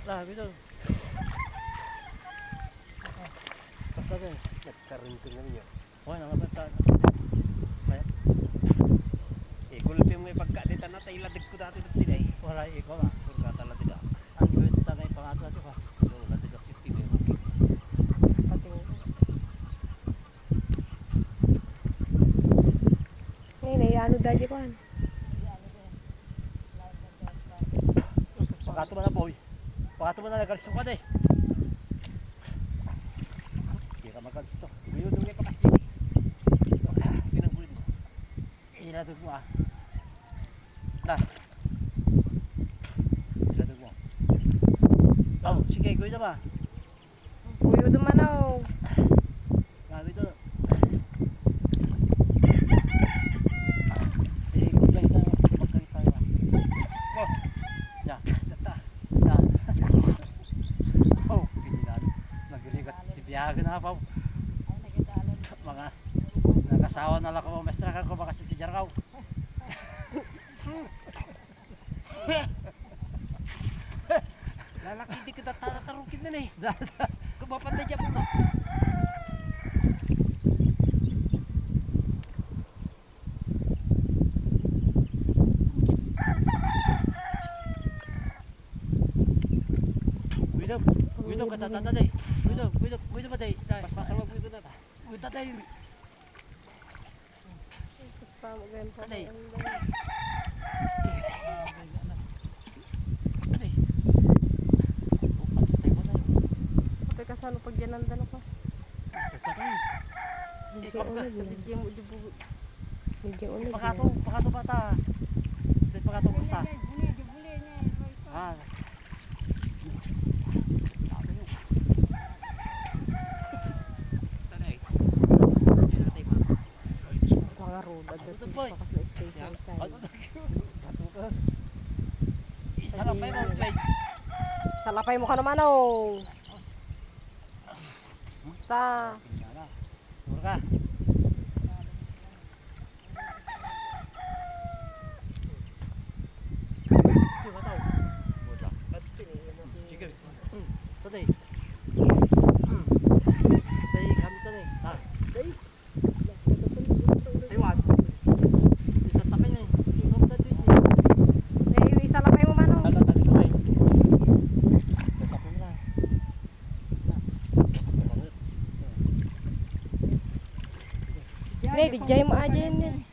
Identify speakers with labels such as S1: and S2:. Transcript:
S1: Lah, gitu. Basta ka.
S2: Nagkarinto na niya.
S1: Oh, nangabata. Ay,
S2: Ikulpi mo yung pagkalitan na tayo ladig ko dati ng tinay.
S1: wala ikaw ba?
S2: Pagkata ladig ako.
S1: Ang gawin tanay pangato ato ka.
S2: So, ladig ako yung tingin.
S3: Pating. Ngayon, ano dahil ko han?
S1: Pakato mo na boy. Pakato mo na nagalisto ka day. Hindi ka magalisto.
S2: Ngayon nung may pakaskin eh. Pinanggulit mo.
S1: Iladog mo ah. Lah. Iladog mo. Oh, sige, gawin na ba?
S3: Puyo dumanaw.
S1: Gabi to. Eh, kung ganito na magkalit tayo ba? Oh, ya.
S2: Data.
S1: Ya. Oh, pinilan. Nagligat. Tibiyagan na pa. Mga nakasawa na lang ko. Mestra ka ko baka si Tijar ka.
S2: Lalaki hindi kita tatarukin na eh. Kumapantay dyan po na.
S1: Widom. Widom ka tatata day. Widom. Widom ba day?
S2: Mas masama po ito na ta.
S1: Widom tatay.
S3: Basta mo ganyan pa.
S1: Tatay. Tatay. Tatay mo tayo.
S3: Kapag kasano pag yanandan ako.
S1: Tatay.
S3: Medyo unod na. Medyo unod na.
S1: Pakato bata. Pakato basta. Ah.
S2: Tanay. Yan natin ma.
S3: Mga road. Agad
S1: Ano to, boy?
S3: pakas na special time.
S1: Isa lang pa yung trade.
S3: Salapay mo ka naman oh. Basta.
S1: Sure ka. Sige ba tao? Wala. Sige. Tatay. Tatay kami tatay. Ha? Taiwan. Isa takay na eh. Ikaw tatay.
S3: Eh, isalapay mo man oh.
S1: Tatay tatay. Kasapin mo na.
S3: Hindi, dijay mo aja yan.